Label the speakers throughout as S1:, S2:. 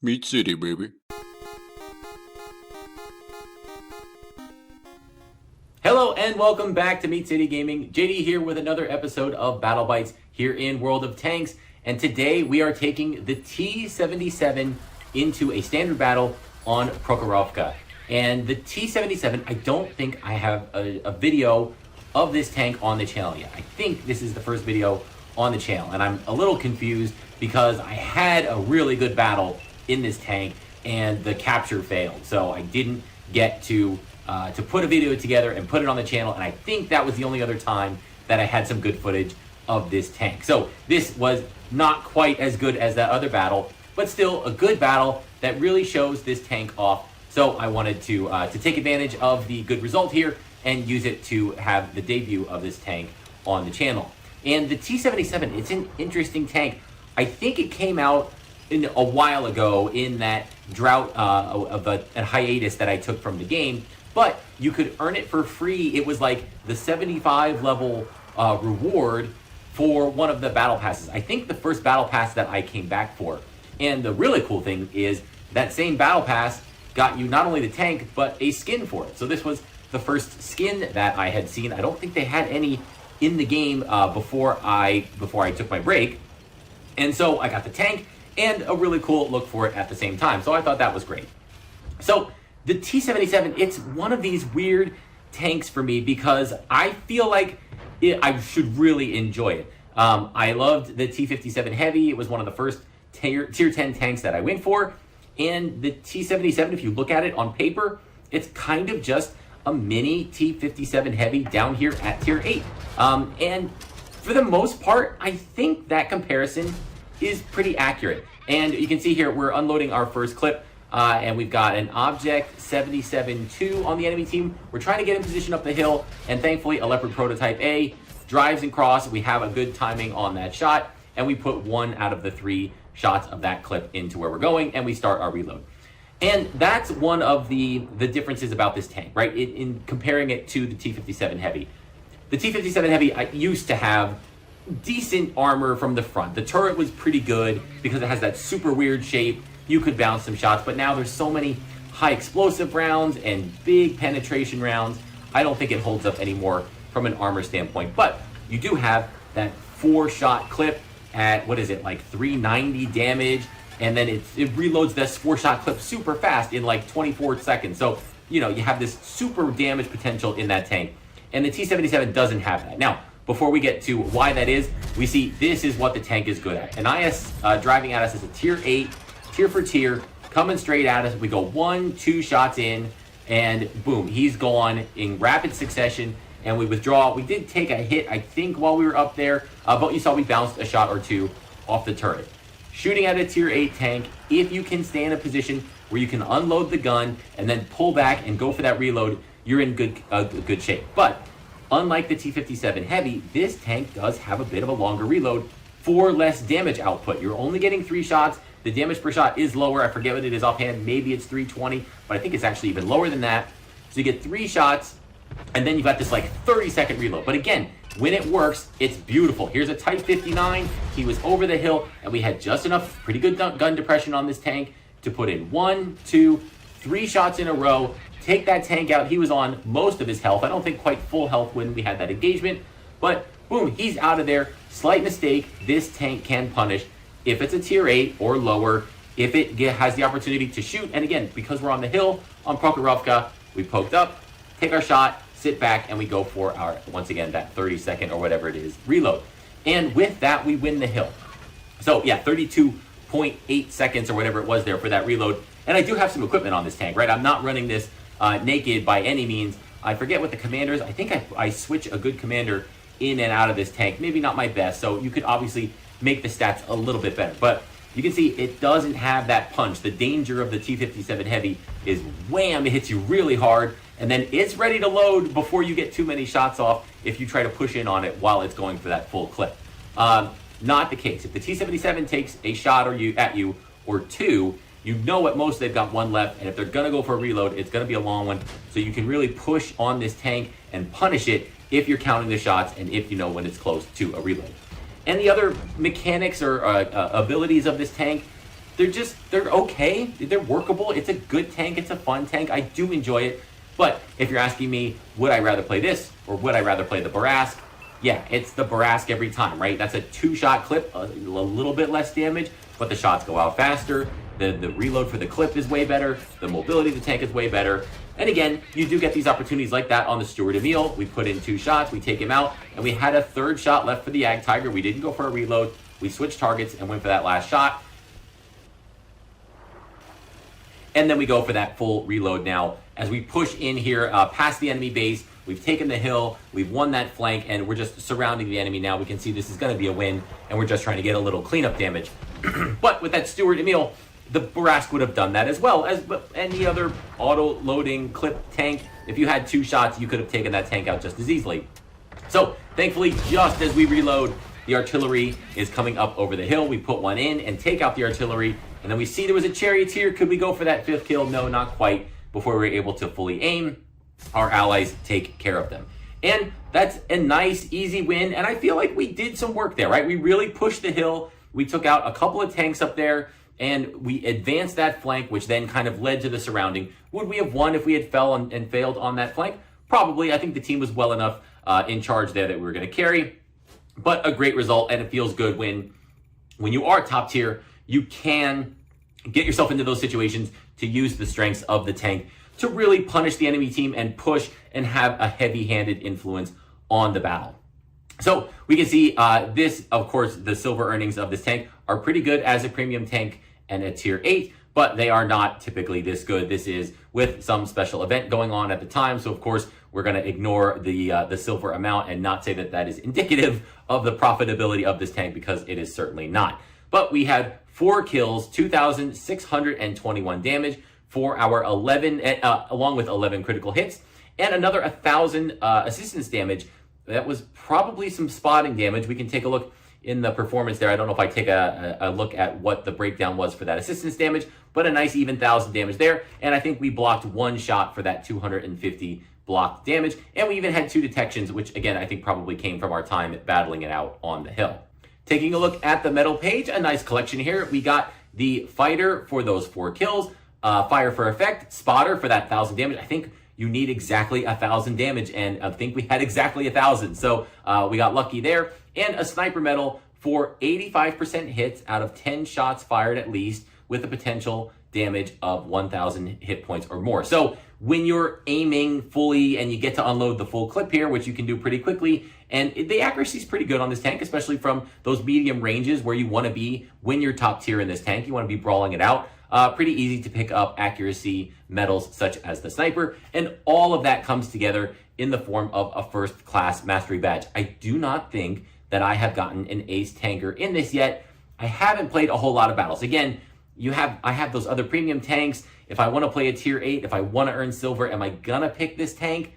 S1: Meat City, baby.
S2: Hello and welcome back to Meat City Gaming. JD here with another episode of Battle Bites here in World of Tanks. And today we are taking the T77 into a standard battle on Prokhorovka. And the T77, I don't think I have a video of this tank on the channel yet. I think this is the first video on the channel. And I'm a little confused because I had a really good battle in this tank and the capture failed. So I didn't get to put a video together and put it on the channel, and I think that was the only other time that I had some good footage of this tank. So this was not quite as good as that other battle, but still a good battle that really shows this tank off. So I wanted to take advantage of the good result here and use it to have the debut of this tank on the channel. And the T77, it's an interesting tank. I think it came out a while ago in that drought of a hiatus that I took from the game, but you could earn it for free. It was like the 75 level reward for one of the battle passes. I think the first battle pass that I came back for. And the really cool thing is that same battle pass got you not only the tank, but a skin for it. So this was the first skin that I had seen. I don't think they had any in the game before I took my break. And so I got the tank and a really cool look for it at the same time. So I thought that was great. So the T77, it's one of these weird tanks for me because I feel like I should really enjoy it. I loved the T57 Heavy. It was one of the first tier 10 tanks that I went for. And the T77, if you look at it on paper, it's kind of just a mini T57 Heavy down here at tier 8. And for the most part, I think that comparison is pretty accurate. And you can see here, we're unloading our first clip. And we've got an object 77-2 on the enemy team. We're trying to get in position up the hill, and thankfully a Leopard Prototype A drives and crosses. We have a good timing on that shot, and we put 1 out of the 3 shots of that clip into where we're going, and we start our reload. And that's one of the differences about this tank, right? In comparing it to the T57 Heavy. The T57 Heavy, I used to have decent armor from the front. The turret was pretty good because it has that super weird shape. You could bounce some shots, but now there's so many high explosive rounds and big penetration rounds. I don't think it holds up anymore from an armor standpoint, but you do have that 4-shot clip at, what is it, like 390 damage, and then it reloads this 4-shot clip super fast in like 24 seconds. So, you know, you have this super damage potential in that tank, and the T77 doesn't have that. Now, before we get to why that is, we see this is what the tank is good at. An IS driving at us is a tier 8, tier for tier, coming straight at us. We go 1-2 shots in, and boom, he's gone in rapid succession, and we withdraw. We did take a hit, I think, while we were up there, but you saw we bounced a shot or 2 off the turret. Shooting at a tier 8 tank, if you can stay in a position where you can unload the gun and then pull back and go for that reload, you're in good shape. But unlike the T57 Heavy, this tank does have a bit of a longer reload for less damage output. You're only getting 3 shots. The damage per shot is lower. I forget what it is offhand. Maybe it's 320, but I think it's actually even lower than that. So you get 3 shots, and then you've got this like 30-second reload. But again, when it works, it's beautiful. Here's a Type 59. He was over the hill, and we had just enough pretty good gun depression on this tank to put in 1, 2, 3 shots in a row, take that tank out. He was on most of his health. I don't think quite full health when we had that engagement, but boom, he's out of there. Slight mistake, this tank can punish. If it's a tier 8 or lower, if it has the opportunity to shoot, and again, because we're on the hill on Prokhorovka, we poked up, take our shot, sit back, and we go for our, once again, that 30-second or whatever it is, reload. And with that, we win the hill. So yeah, 32.8 seconds or whatever it was there for that reload. And I do have some equipment on this tank, right? I'm not running this naked by any means. I forget what the commander is. I think I switch a good commander in and out of this tank. Maybe not my best, so you could obviously make the stats a little bit better. But you can see it doesn't have that punch. The danger of the T57 Heavy is wham, it hits you really hard, and then it's ready to load before you get too many shots off if you try to push in on it while it's going for that full clip. Not the case. If the T77 takes a shot at you or 2, you know at most they've got 1 left, and if they're gonna go for a reload, it's gonna be a long one. So you can really push on this tank and punish it if you're counting the shots and if you know when it's close to a reload. And the other mechanics or abilities of this tank they're okay. They're workable. It's a good tank. It's a fun tank. I do enjoy it. But if you're asking me, would I rather play this or would I rather play the Barask? Yeah, it's the Barask every time, right? That's a 2-shot clip, a little bit less damage, but the shots go out faster. The reload for the clip is way better. The mobility of the tank is way better. And again, you do get these opportunities like that on the Stuart Emil. We put in 2 shots, we take him out, and we had a 3rd shot left for the Ag Tiger. We didn't go for a reload. We switched targets and went for that last shot. And then we go for that full reload now as we push in here past the enemy base. We've taken the hill, we've won that flank, and we're just surrounding the enemy now. We can see this is going to be a win, and we're just trying to get a little cleanup damage. But with that Stuart Emil, the Barask would have done that as well as any other auto-loading clip tank. If you had 2 shots, you could have taken that tank out just as easily. So, thankfully, just as we reload, the artillery is coming up over the hill. We put one in and take out the artillery, and then we see there was a charioteer. Could we go for that 5th kill? No, not quite. Before we were able to fully aim, our allies take care of them. And that's a nice, easy win, and I feel like we did some work there, right? We really pushed the hill. We took out a couple of tanks up there, and we advanced that flank, which then kind of led to the surrounding. Would we have won if we had and failed on that flank? Probably. I think the team was well enough in charge there that we were going to carry. But a great result, and it feels good when you are top tier, you can get yourself into those situations to use the strengths of the tank to really punish the enemy team and push and have a heavy-handed influence on the battle. So we can see this, of course, the silver earnings of this tank are pretty good as a premium tank and a tier 8, but they are not typically this good. This is with some special event going on at the time, so of course we're going to ignore the silver amount and not say that that is indicative of the profitability of this tank, because it is certainly not. But we had 4 kills, 2,621 damage for our 11, along with 11 critical hits, and another 1,000 assistance damage. That was probably some spotting damage. We can take a look in the performance there. I don't know if I take a look at what the breakdown was for that assistance damage, but a nice even 1,000 damage there. And I think we blocked 1 shot for that 250 blocked damage. And we even had 2 detections, which again, I think probably came from our time battling it out on the hill. Taking a look at the medal page, a nice collection here. We got the fighter for those 4 kills, fire for effect, spotter for that 1,000 damage. I think you need exactly 1,000 damage, and I think we had exactly 1,000. So we got lucky there. And a sniper medal for 85% hits out of 10 shots fired at least, with a potential damage of 1,000 hit points or more. So when you're aiming fully and you get to unload the full clip here, which you can do pretty quickly, and the accuracy is pretty good on this tank, especially from those medium ranges where you want to be when you're top tier in this tank. You want to be brawling it out. Pretty easy to pick up accuracy medals such as the sniper, and all of that comes together in the form of a first class mastery badge. I do not think that I have gotten an ace tanker in this yet. I haven't played a whole lot of battles. Again, I have those other premium tanks. If I want to play a tier 8, if I want to earn silver, am I gonna pick this tank?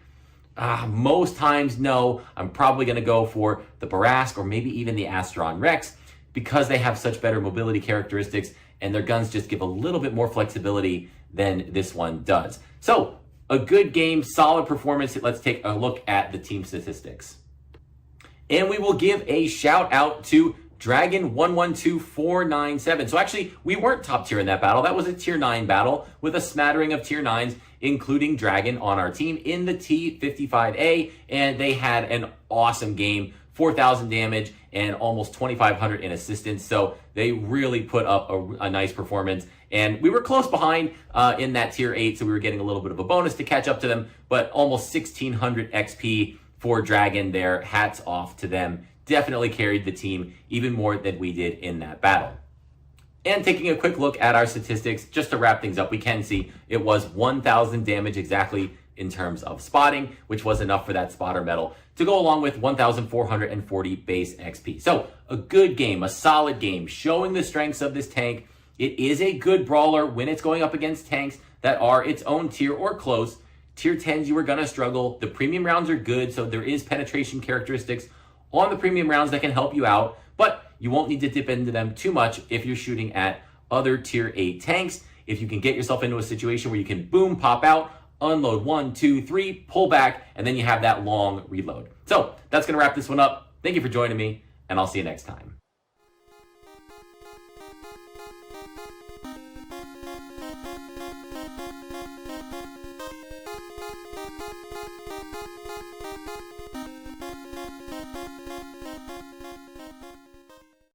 S2: Most times, no. I'm probably gonna go for the Barask or maybe even the Astron Rex, because they have such better mobility characteristics and their guns just give a little bit more flexibility than this one does. So, a good game, solid performance. Let's take a look at the team statistics. And we will give a shout out to Dragon112497. So actually, we weren't top tier in that battle. That was a tier 9 battle with a smattering of tier 9s, including Dragon on our team in the T57A. And they had an awesome game, 4,000 damage and almost 2,500 in assistance. So they really put up a nice performance. And we were close behind in that tier 8, so we were getting a little bit of a bonus to catch up to them. But almost 1,600 XP for Dragon there. Hats off to them. Definitely carried the team even more than we did in that battle. And taking a quick look at our statistics, just to wrap things up, we can see it was 1,000 damage exactly in terms of spotting, which was enough for that spotter medal to go along with 1,440 base XP. So a good game, a solid game, showing the strengths of this tank. It is a good brawler when it's going up against tanks that are its own tier or close. Tier 10s, you are going to struggle. The premium rounds are good, so there is penetration characteristics on the premium rounds that can help you out, but you won't need to dip into them too much if you're shooting at other tier 8 tanks. If you can get yourself into a situation where you can boom, pop out, unload 1, 2, 3, pull back, and then you have that long reload. So that's going to wrap this one up. Thank you for joining me, and I'll see you next time.